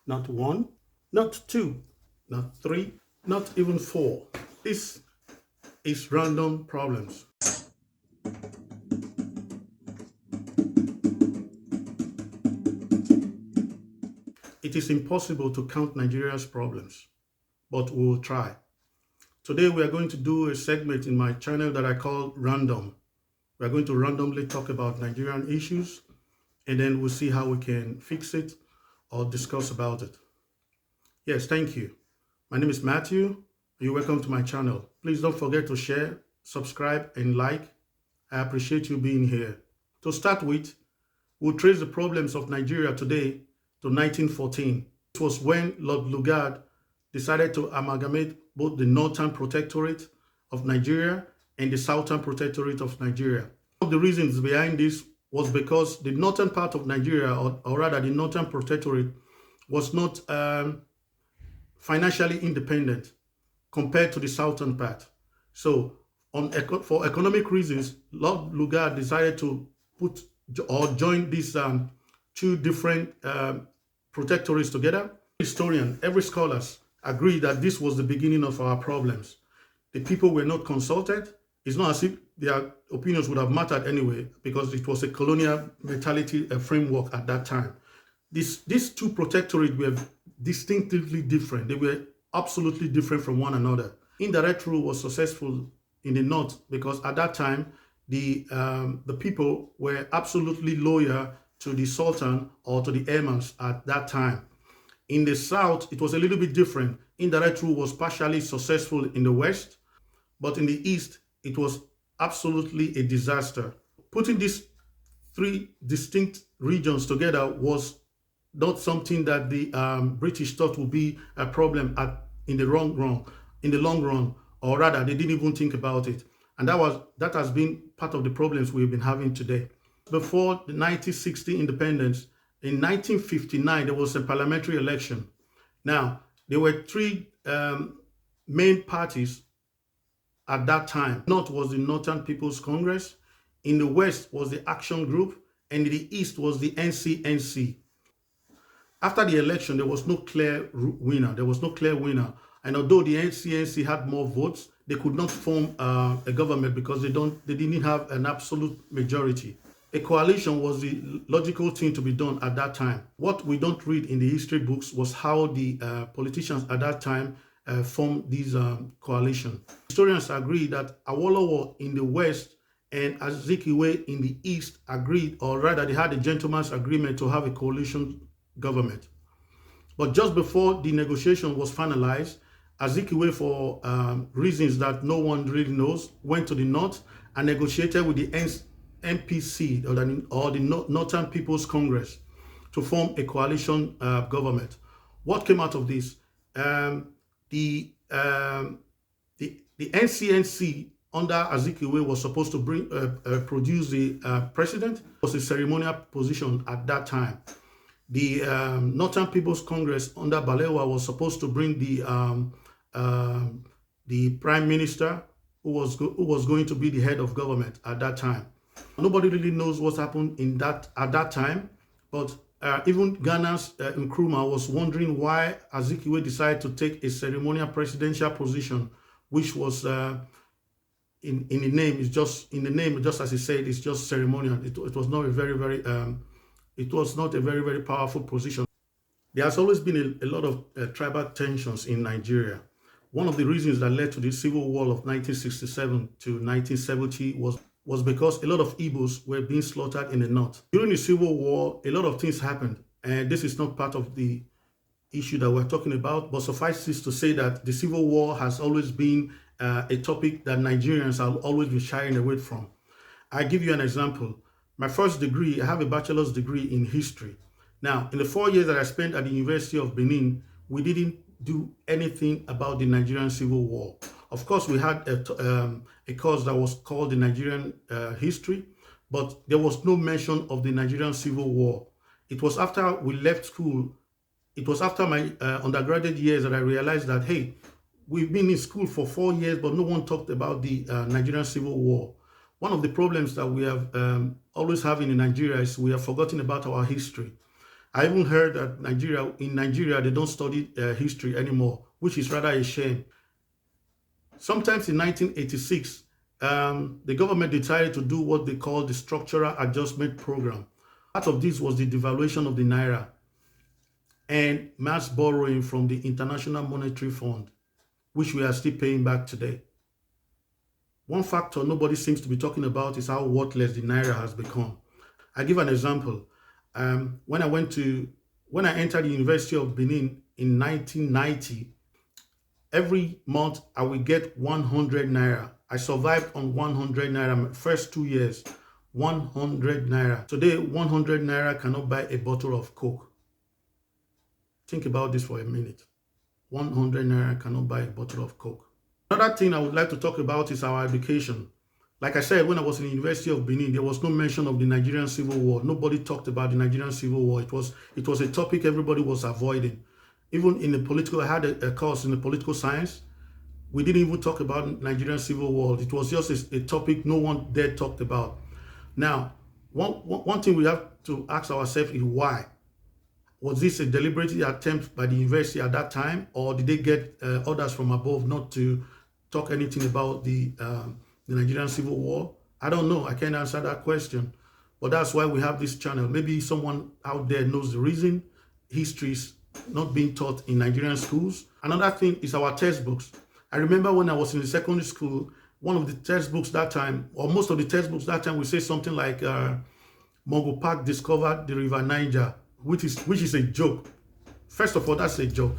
not one, not two, not three, not even four. This is random problems. It is impossible to count Nigeria's problems, but we will try. Today we are going to do a segment in my channel that I call Random. We are going to randomly talk about Nigerian issues, and then we'll see how we can fix it or discuss about it. Yes, thank you. My name is Matthew. You're welcome to my channel. Please don't forget to share, subscribe, and like. I appreciate you being here. To start with, we'll trace the problems of Nigeria today to 1914. This was when Lord Lugard decided to amalgamate both the Northern Protectorate of Nigeria and the Southern Protectorate of Nigeria. One of the reasons behind this was because the northern part of Nigeria, or rather the Northern Protectorate, was not financially independent compared to the southern part. So for economic reasons, Lord Lugard decided to put or join these two different protectorates together. Historians, every scholars agree that this was the beginning of our problems. The people were not consulted. It's not as if their opinions would have mattered anyway, because it was a colonial mentality framework at that time. These two protectorates were distinctively different. They were absolutely different from one another. Indirect rule was successful in the north because at that time the people were absolutely loyal to the Sultan or to the emirs at that time. In the south, it was a little bit different. Indirect rule was partially successful in the west, but in the east, it was absolutely a disaster. Putting these three distinct regions together was not something that the British thought would be a problem in the long run, or rather, they didn't even think about it. And that has been part of the problems we've been having today. Before the 1960 independence, in 1959, there was a parliamentary election. Now, there were three main parties at that time. North was the Northern People's Congress, in the West was the Action Group, and in the East was the NCNC. After the election, there was no clear winner. There was no clear winner. And although the NCNC had more votes, they could not form a government because they didn't have an absolute majority. A coalition was the logical thing to be done at that time. What we don't read in the history books was how the politicians at that time formed these coalitions. Historians agree that Awolowo in the West and Azikiwe in the East agreed, or rather they had a gentleman's agreement to have a coalition government. But just before the negotiation was finalized, Azikiwe, for reasons that no one really knows, went to the north and negotiated with the NPC, or the Northern People's Congress, to form a coalition government. What came out of this? The NCNC under Azikiwe was supposed to produce the president. It was a ceremonial position at that time. The Northern People's Congress under Balewa was supposed to bring the prime minister who was going to be the head of government at that time. Nobody really knows what happened at that time, but even Ghana's Nkrumah was wondering why Azikiwe decided to take a ceremonial presidential position, which was in the name, just as he said, it's just ceremonial. It was not a very powerful position. There has always been a lot of tribal tensions in Nigeria. One of the reasons that led to the civil war of 1967 to 1970 was because a lot of Igbos were being slaughtered in the north. During the civil war, a lot of things happened, and this is not part of the issue that we're talking about, but suffice it to say that the civil war has always been a topic that Nigerians have always been shying away from. I give you an example. My first degree, I have a bachelor's degree in history. Now, in the 4 years that I spent at the University of Benin, we didn't do anything about the Nigerian Civil War. Of course, we had a course that was called the Nigerian History, but there was no mention of the Nigerian Civil War. It was after we left school, it was after my undergraduate years that I realized that, hey, we've been in school for 4 years, but no one talked about the Nigerian Civil War. One of the problems that we have always having in Nigeria is we have forgotten about our history. I even heard that in Nigeria, they don't study history anymore, which is rather a shame. Sometimes in 1986, the government decided to do what they call the Structural Adjustment Program. Part of this was the devaluation of the Naira and mass borrowing from the International Monetary Fund, which we are still paying back today. One factor nobody seems to be talking about is how worthless the Naira has become. I give an example. When I entered the University of Benin in 1990, every month I will get 100 Naira. I survived on 100 Naira my first 2 years. 100 Naira. Today, 100 Naira cannot buy a bottle of Coke. Think about this for a minute. 100 Naira cannot buy a bottle of Coke. Another thing I would like to talk about is our education. Like I said, when I was in the University of Benin, there was no mention of the Nigerian Civil War. Nobody talked about the Nigerian Civil War. It was a topic everybody was avoiding. Even in the political, I had a course in the political science. We didn't even talk about Nigerian Civil War. It was just a topic no one there talked about. Now, one thing we have to ask ourselves is why? Was this a deliberate attempt by the university at that time, or did they get orders from above not to talk anything about the Nigerian Civil War? I don't know. I can't answer that question. But that's why we have this channel. Maybe someone out there knows the reason history is not being taught in Nigerian schools. Another thing is our textbooks. I remember when I was in the secondary school, one of the textbooks that time, or most of the textbooks that time, would say something like Mungo Park discovered the River Niger, which is a joke. First of all, that's a joke.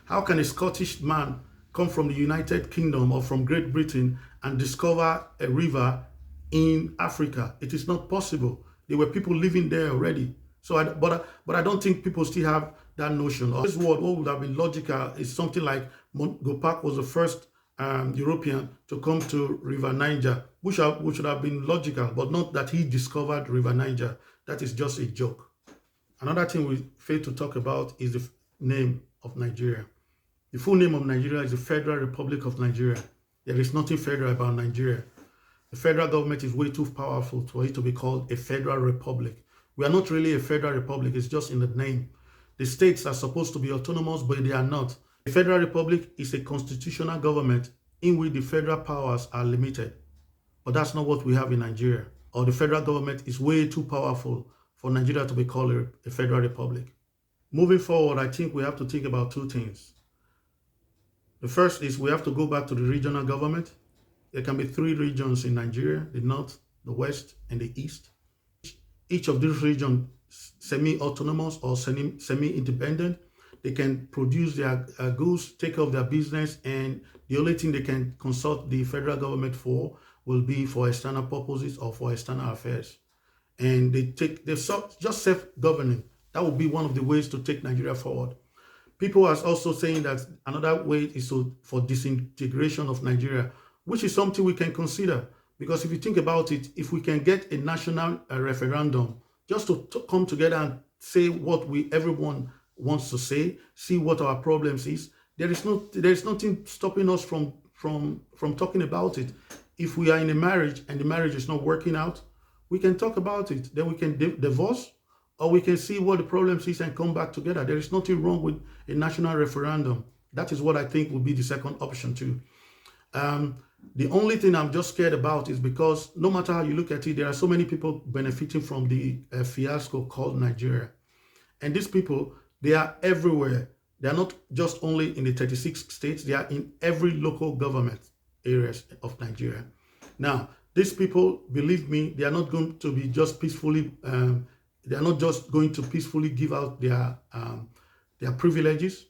How can a Scottish man come from the United Kingdom or from Great Britain and discover a river in Africa? It is not possible. There were people living there already. So, but I don't think people still have that notion. This word, what would have been logical is something like Mungo Park was the first European to come to River Niger, which should have been logical, but not that he discovered River Niger. That is just a joke. Another thing we fail to talk about is the name of Nigeria. The full name of Nigeria is the Federal Republic of Nigeria. There is nothing federal about Nigeria. The federal government is way too powerful for it to be called a federal republic. We are not really a federal republic, it's just in the name. The states are supposed to be autonomous, but they are not. The federal republic is a constitutional government in which the federal powers are limited. But that's not what we have in Nigeria. Or the federal government is way too powerful for Nigeria to be called a federal republic. Moving forward, I think we have to think about two things. The first is we have to go back to the regional government. There can be 3 regions in Nigeria: the north, the west, and the east. Each of these regions semi-autonomous or semi-independent. They can produce their goods, take care of their business, and the only thing they can consult the federal government for will be for external purposes or for external affairs. And they're just self-governing. That would be one of the ways to take Nigeria forward. People are also saying that another way is for disintegration of Nigeria, which is something we can consider. Because if you think about it, if we can get a national referendum just to come together and say what everyone wants to say, see what our problems is, there is nothing stopping us from talking about it. If we are in a marriage and the marriage is not working out, we can talk about it. Then we can divorce, or we can see what the problems is and come back together. There is nothing wrong with a national referendum. That is what I think would be the second option too. The only thing I'm just scared about is because no matter how you look at it, there are so many people benefiting from the fiasco called Nigeria. And these people, they are everywhere. They are not just only in the 36 states, they are in every local government areas of Nigeria. Now, these people, believe me, they are not going to be just peacefully, they are not just going to peacefully give out their privileges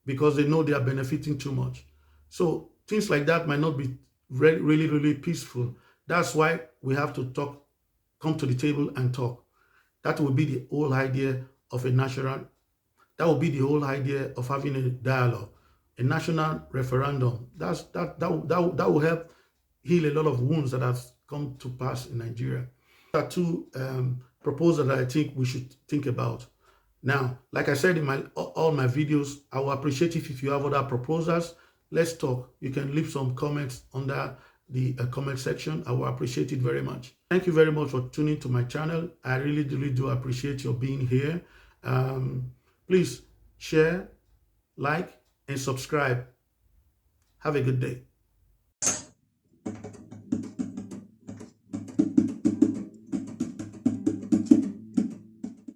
because they know they are benefiting too much. So things like that might not be really, really peaceful. That's why we have to talk, come to the table and talk. That will be the whole idea of a national, that will be the whole idea of having a dialogue, a national referendum. That will help heal a lot of wounds that have come to pass in Nigeria. There are 2 proposals that I think we should think about. Now, like I said in all my videos, I will appreciate it if you have other proposals. Let's talk. You can leave some comments under the comment section. I will appreciate it very much. Thank you very much for tuning to my channel. I really do appreciate your being here. Please share, like, and subscribe. Have a good day.